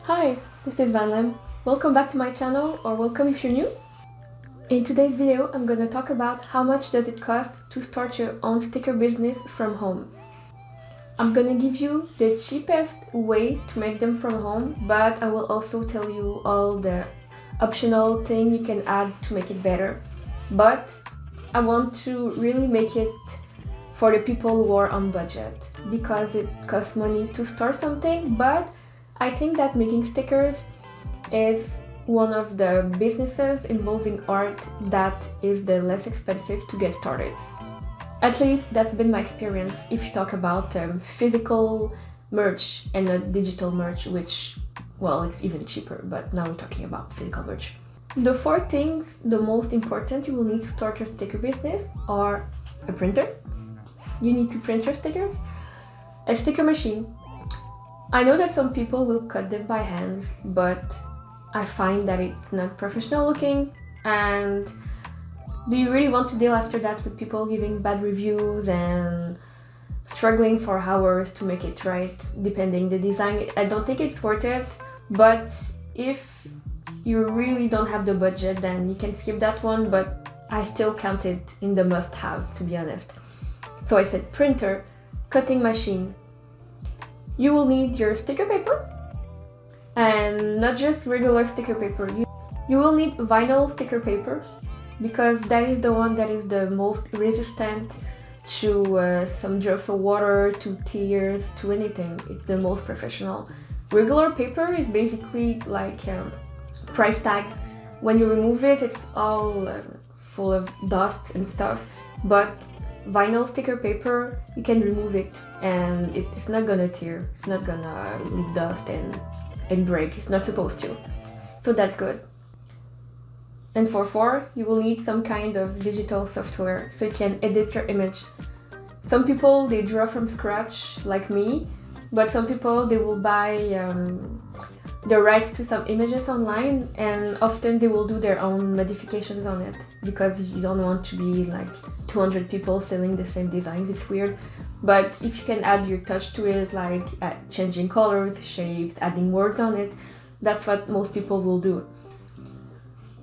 Hi, this is Van Lem. Welcome back to my channel, or welcome if you're new. In today's video, I'm gonna talk about how much does it cost to start your own sticker business from home. I'm gonna give you the cheapest way to make them from home, but I will also tell you all the optional things you can add to make it better. But I want to really make it for the people who are on budget, because it costs money to start something, but I think that making stickers is one of the businesses involving art that is the less expensive to get started. At least that's been my experience if you talk about physical merch and not digital merch, which, well, it's even cheaper, but now we're talking about physical merch. The four things, the most important you will need to start your sticker business are a printer. You need to print your stickers, a sticker machine. I know that some people will cut them by hands, but I find that it's not professional looking. And do you really want to deal after that with people giving bad reviews and struggling for hours to make it right, depending the design? I don't think it's worth it, but if you really don't have the budget, then you can skip that one, but I still count it in the must-have, to be honest. So I said printer, cutting machine. You will need your sticker paper, and not just regular sticker paper. You will need vinyl sticker paper, because that is the one that is the most resistant to some drops of water, to tears, to anything. It's the most professional. Regular paper is basically like price tags. When you remove it, it's all full of dust and stuff, but vinyl sticker paper, you can remove it and it's not gonna tear, it's not gonna leave dust and break. It's not supposed to, so that's good. And for four, you will need some kind of digital software so you can edit your image. Some people, they draw from scratch like me, but some people, they will buy the rights to some images online, and often they will do their own modifications on it, because you don't want to be like 200 people selling the same designs. It's weird. But if you can add your touch to it, like changing colors, shapes, adding words on it, that's what most people will do.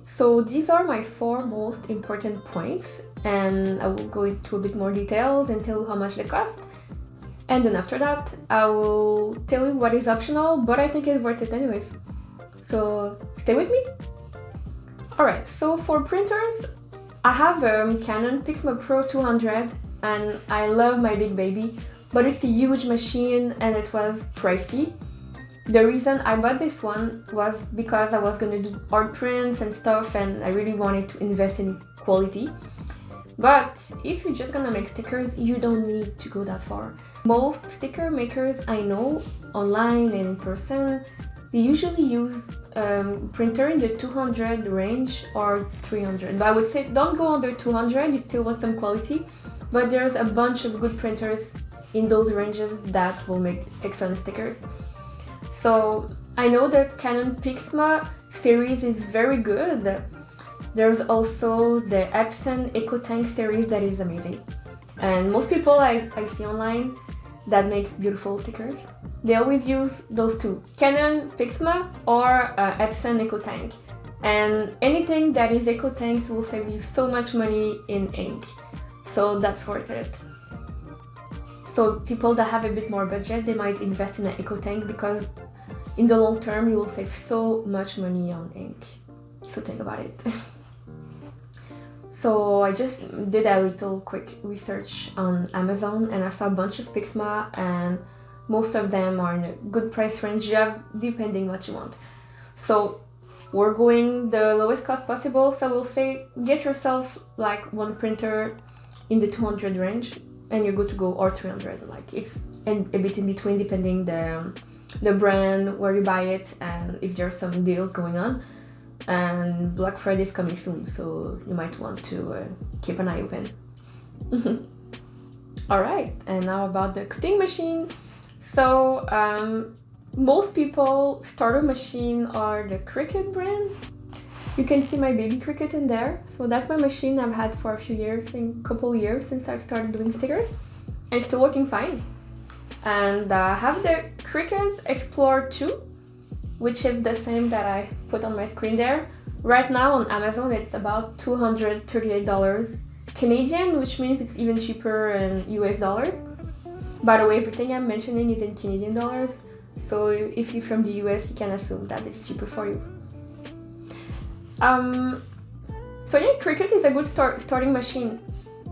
So these are my four most important points, and I will go into a bit more details and tell you how much they cost. And then after that, I will tell you what is optional, but I think it's worth it anyways. So stay with me. Alright, so for printers, I have a Canon PIXMA Pro 200, and I love my big baby, but it's a huge machine and it was pricey. The reason I bought this one was because I was gonna do art prints and stuff, and I really wanted to invest in quality. But if you're just gonna make stickers, you don't need to go that far. Most sticker makers I know, online and in person, they usually use printer in the 200 range or 300. But I would say don't go under 200, you still want some quality. But there's a bunch of good printers in those ranges that will make excellent stickers. So I know the Canon PIXMA series is very good. There's also the Epson EcoTank series that is amazing. And most people I see online that makes beautiful stickers, they always use those two, Canon PIXMA or Epson EcoTank. And anything that is EcoTanks will save you so much money in ink. So that's worth it. So people that have a bit more budget, they might invest in an EcoTank, because in the long term you will save so much money on ink. So think about it. So I just did a little quick research on Amazon, and I saw a bunch of PIXMA, and most of them are in a good price range you have, depending what you want. So we're going the lowest cost possible, so we'll say get yourself like one printer in the 200 range and you're good to go, or 300. Like it's a bit in between depending the brand, where you buy it, and if there's some deals going on. And Black Friday is coming soon, so you might want to keep an eye open. Alright, and now about the cutting machine. So most people starter machine are the Cricut brand. You can see my baby Cricut in there. So that's my machine I've had for a few years, a couple years since I've started doing stickers, and it's still working fine. And I have the Cricut Explore 2. which is the same that I put on my screen there. Right now on Amazon it's about $238 Canadian, which means it's even cheaper in US dollars. By the way, everything I'm mentioning is in Canadian dollars, so if you're from the US, you can assume that it's cheaper for you. So yeah, Cricut is a good starting machine,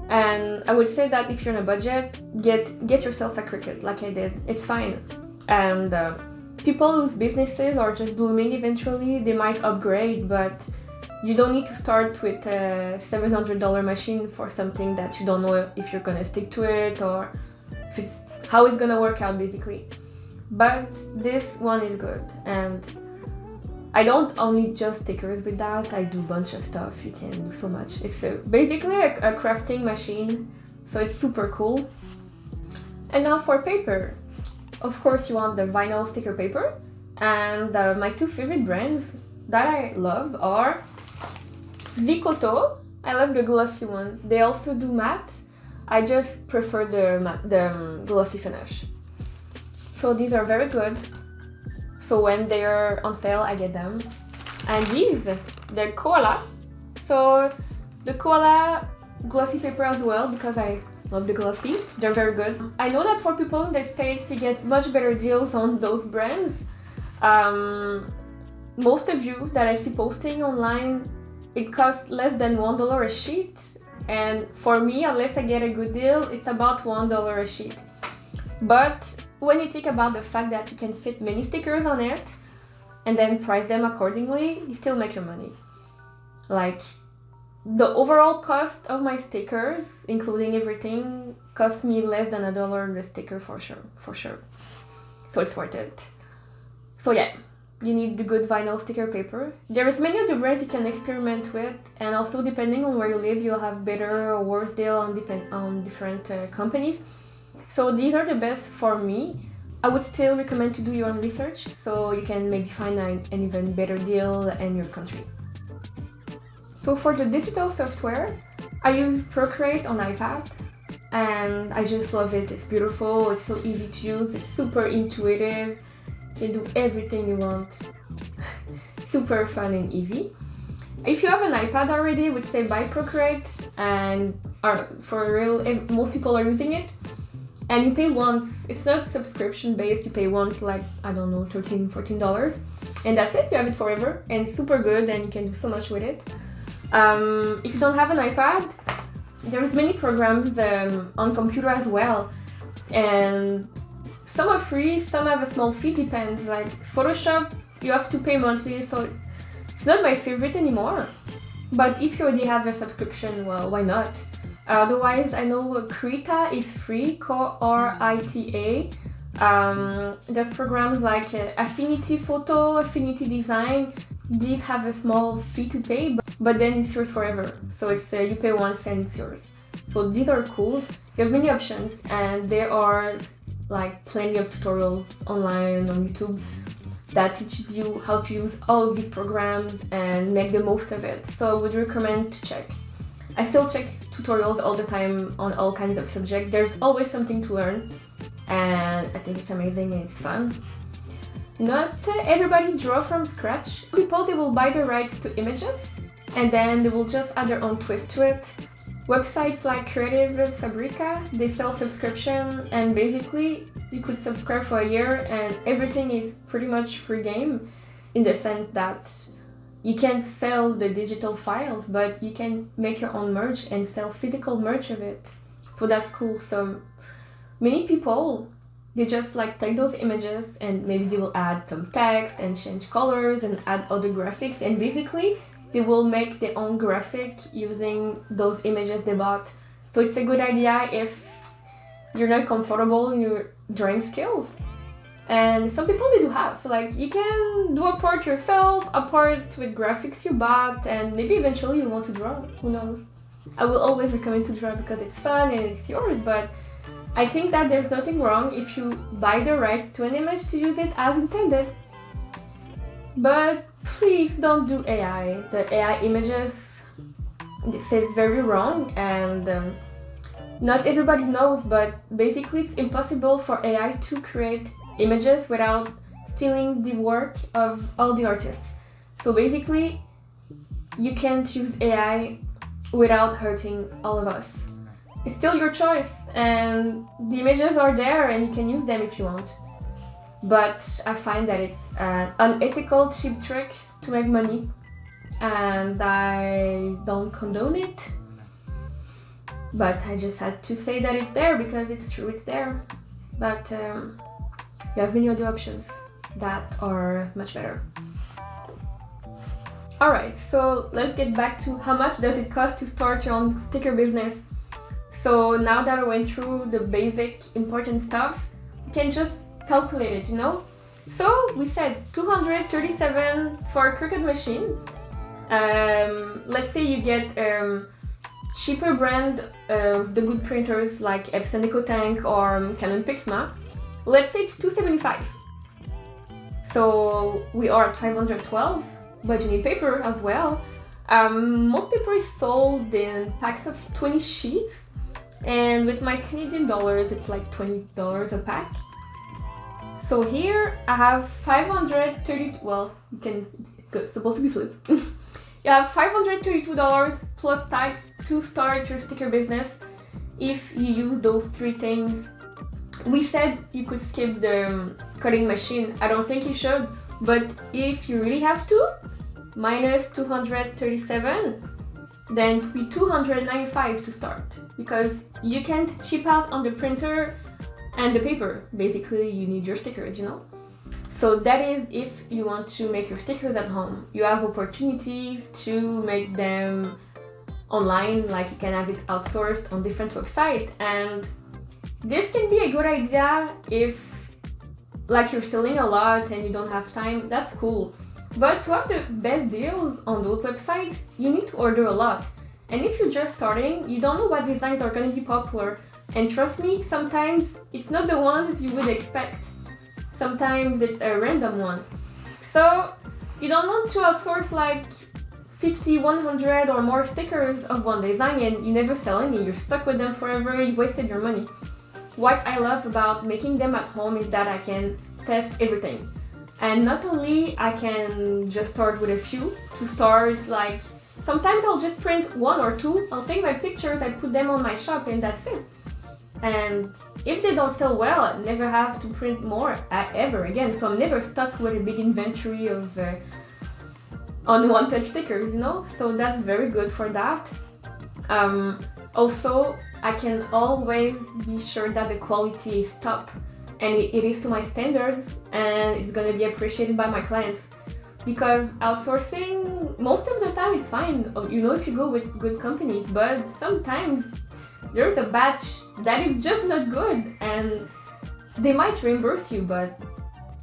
and I would say that if you're on a budget, get yourself a Cricut like I did. It's fine, and people whose businesses are just blooming eventually, they might upgrade, but you don't need to start with a $700 machine for something that you don't know if you're gonna stick to it or if it's how it's gonna work out basically. But this one is good, and I don't only just stickers with that, I do a bunch of stuff. You can do so much. It's basically a crafting machine, so it's super cool. And now for paper. Of course you want the vinyl sticker paper, and my two favorite brands that I love are Zikoto. I love the glossy one. They also do matte. I just prefer the glossy finish. So these are very good. So when they're on sale, I get them. And these, the Koala. So the Koala glossy paper as well, because I love the glossy. They're very good. I know that for people in the States, you get much better deals on those brands. Most of you that I see posting online, it costs less than $1 a sheet. And for me, unless I get a good deal, it's about $1 a sheet. But when you think about the fact that you can fit many stickers on it and then price them accordingly, you still make your money. Like, the overall cost of my stickers, including everything, cost me less than $1 the sticker for sure. So it's worth it. So yeah, you need the good vinyl sticker paper. There is many other brands you can experiment with, and also depending on where you live, you'll have better or worse deal on different companies. So these are the best for me. I would still recommend to do your own research, so you can maybe find an even better deal in your country. So for the digital software, I use Procreate on iPad, and I just love it. It's beautiful, it's so easy to use, it's super intuitive, you can do everything you want. Super fun and easy. If you have an iPad already, I would say buy Procreate, and for real, most people are using it. And you pay once. It's not subscription based, you pay once, like, I don't know, $13, $14. And that's it, you have it forever. And it's super good, and you can do so much with it. If you don't have an iPad, there's many programs on computer as well. And some are free, some have a small fee, depends. Like Photoshop, you have to pay monthly, so it's not my favorite anymore. But if you already have a subscription, well, why not? Otherwise, I know Krita is free, K-R-I-T-A. There's programs like Affinity Photo, Affinity Design. These have a small fee to pay, but then it's yours forever. So it's you pay once and it's yours. So these are cool. There's many options, and there are like plenty of tutorials online on YouTube that teaches you how to use all of these programs and make the most of it. So I would recommend to check. I still check tutorials all the time on all kinds of subjects. There's always something to learn, and I think it's amazing and it's fun. Not everybody draw from scratch. People, they will buy the rights to images and then they will just add their own twist to it. Websites like Creative Fabrica, they sell subscription, and basically you could subscribe for a year and everything is pretty much free game, in the sense that you can't sell the digital files, but you can make your own merch and sell physical merch of it. So that's cool. So many people, they just like take those images and maybe they will add some text and change colors and add other graphics, and basically they will make their own graphic using those images they bought. So it's a good idea if you're not comfortable in your drawing skills. And some people, they do have, like, you can do a part yourself, a part with graphics you bought, and maybe eventually you want to draw, who knows. I will always recommend to draw because it's fun and it's yours, but I think that there's nothing wrong if you buy the rights to an image to use it as intended. But please don't do AI. The AI images, this is very wrong, and not everybody knows, but basically it's impossible for AI to create images without stealing the work of all the artists. So basically, you can't use AI without hurting all of us. It's still your choice, and the images are there and you can use them if you want. But I find that it's an unethical, cheap trick to make money, and I don't condone it. But I just had to say that it's there because it's true, it's there. But you have many other options that are much better. Alright, so let's get back to how much does it cost to start your own sticker business. So now that I went through the basic important stuff, you can just calculate it, you know? So we said $237 for a Cricut machine. Let's say you get cheaper brand of the good printers like Epson EcoTank or Canon Pixma. Let's say it's $275. So we are at $512, but you need paper as well. Most paper is sold in packs of 20 sheets, and with my Canadian dollars, it's like $20 a pack. So here I have 530. Well, you can. It's good. It's supposed to be flipped. You have $532 plus tax to start your sticker business if you use those three things. We said you could skip the cutting machine. I don't think you should, but if you really have to, minus 237, then it will be $295 to start, because you can't chip out on the printer and the paper. Basically, you need your stickers, you know? So that is if you want to make your stickers at home. You have opportunities to make them online, like you can have it outsourced on different websites, and this can be a good idea if like you're selling a lot and you don't have time. That's cool. But to have the best deals on those websites, you need to order a lot. And if you're just starting, you don't know what designs are going to be popular. And trust me, sometimes it's not the ones you would expect. Sometimes it's a random one. So you don't want to outsource like 50, 100 or more stickers of one design and you never sell any. You're stuck with them forever, you wasted your money. What I love about making them at home is that I can test everything. And not only I can just start with a few to start, like sometimes I'll just print one or two, I'll take my pictures, I put them on my shop and that's it. And if they don't sell well, I never have to print more ever again. So I'm never stuck with a big inventory of unwanted stickers, you know? So that's very good for that. Also, I can always be sure that the quality is top and it is to my standards and it's gonna be appreciated by my clients. Because outsourcing, most of the time it's fine, you know, if you go with good companies, but sometimes there's a batch that is just not good and they might reimburse you, but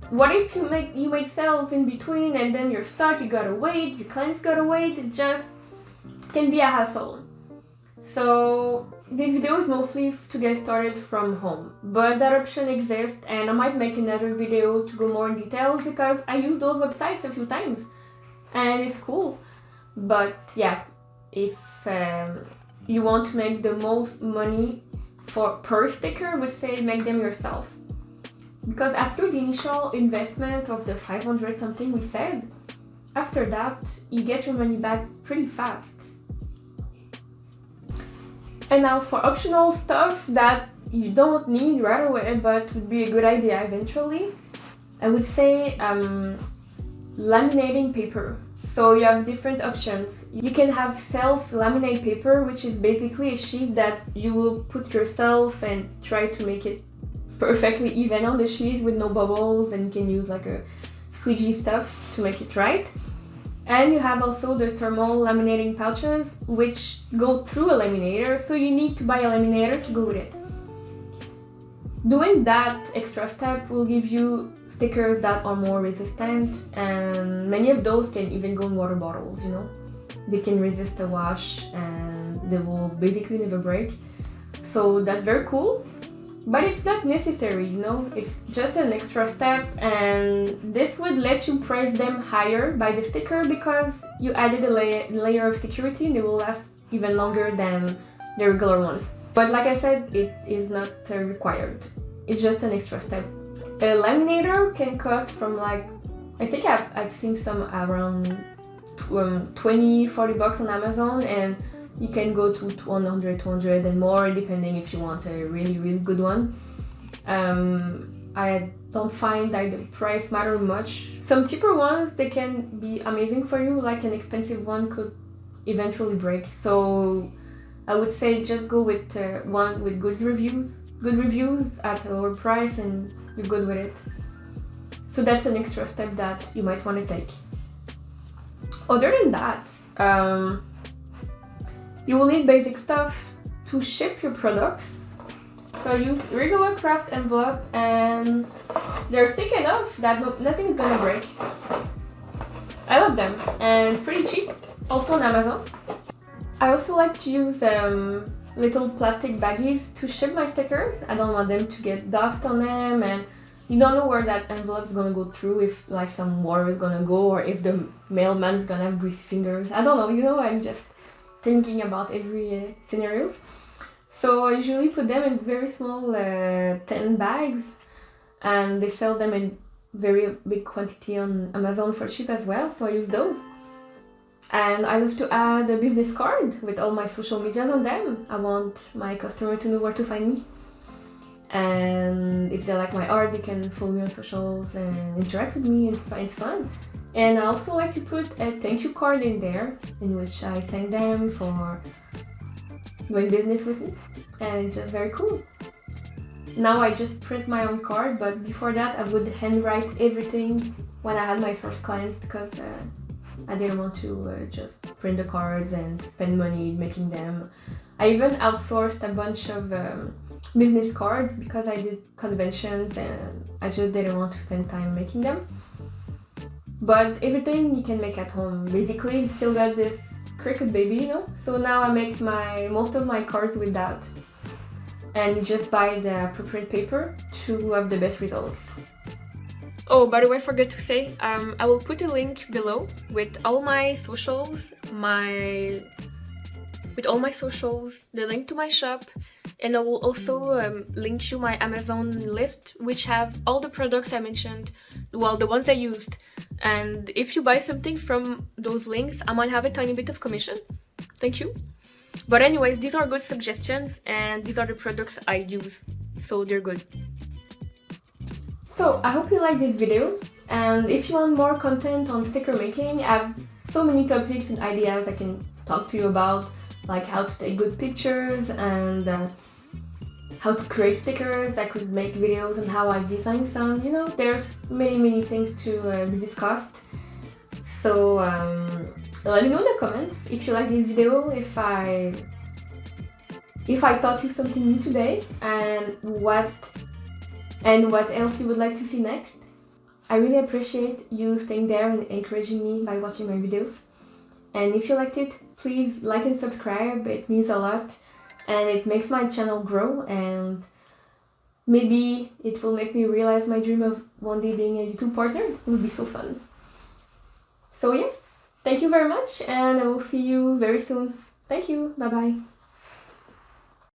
what if you make sales in between and then you're stuck, you gotta wait, your clients gotta wait, it just can be a hassle. So this video is mostly to get started from home, but that option exists and I might make another video to go more in details because I use those websites a few times and it's cool. But yeah, if you want to make the most money per sticker, I would say make them yourself. Because after the initial investment of the 500 something we said, after that you get your money back pretty fast. And now for optional stuff that you don't need right away but would be a good idea eventually, I would say laminating paper. So you have different options. You can have self-laminate paper, which is basically a sheet that you will put yourself and try to make it perfectly even on the sheet with no bubbles, and you can use like a squeegee stuff to make it right. And you have also the thermal laminating pouches, which go through a laminator, so you need to buy a laminator to go with it. Doing that extra step will give you stickers that are more resistant, and many of those can even go in water bottles, you know. They can resist the wash and they will basically never break. So that's very cool. But it's not necessary, you know, it's just an extra step, and this would let you price them higher by the sticker because you added a layer of security and they will last even longer than the regular ones. But like I said, it is not required. It's just an extra step. A laminator can cost from like, I think I've seen some around 20-40 bucks on Amazon, and you can go to 100 and more depending if you want a really good one. I don't find that the price matter much. Some cheaper ones, they can be amazing for you, like an expensive one could eventually break. So I would say just go with one with good reviews at a lower price, and you're good with it. So that's an extra step that you might want to take. Other than that, you will need basic stuff to ship your products. So I use regular craft envelope, and they're thick enough that nothing is gonna break. I love them, and pretty cheap, also on Amazon. I also like to use little plastic baggies to ship my stickers. I don't want them to get dust on them, and you don't know where that envelope is gonna go through, if like some water is gonna go, or if the mailman is gonna have greasy fingers. I don't know, I'm just thinking about every scenario. So I usually put them in very small 10 bags, and they sell them in very big quantity on Amazon for cheap as well, so I use those. And I love to add a business card with all my social medias on them. I want my customer to know where to find me. And if they like my art, they can follow me on socials and interact with me, and it's fun. And I also like to put a thank you card in there, in which I thank them for doing business with me, and it's just very cool. Now I just print my own card, but before that I would handwrite everything when I had my first clients, because I didn't want to just print the cards and spend money making them. I even outsourced a bunch of business cards because I did conventions and I just didn't want to spend time making them. But everything you can make at home. Basically, still got this Cricut baby, So now I make most of my cards with that. And you just buy the appropriate paper to have the best results. Oh, by the way, I forgot to say, I will put a link below with all my socials, the link to my shop, and I will also link you my Amazon list, which have all the products I mentioned, well, the ones I used. And if you buy something from those links, I might have a tiny bit of commission. Thank you. But anyways, these are good suggestions, and these are the products I use, so they're good. So I hope you liked this video, and if you want more content on sticker making, I have so many topics and ideas I can talk to you about, like how to take good pictures and how to create stickers. I could make videos on how I design some, there's many things to be discussed. So let me know in the comments if you like this video, if I taught you something new today, and what else you would like to see next. I really appreciate you staying there and encouraging me by watching my videos. And if you liked it, please like and subscribe, it means a lot and it makes my channel grow, and maybe it will make me realize my dream of one day being a YouTube partner. It would be so fun. So yeah, thank you very much, and I will see you very soon. Thank you, bye bye.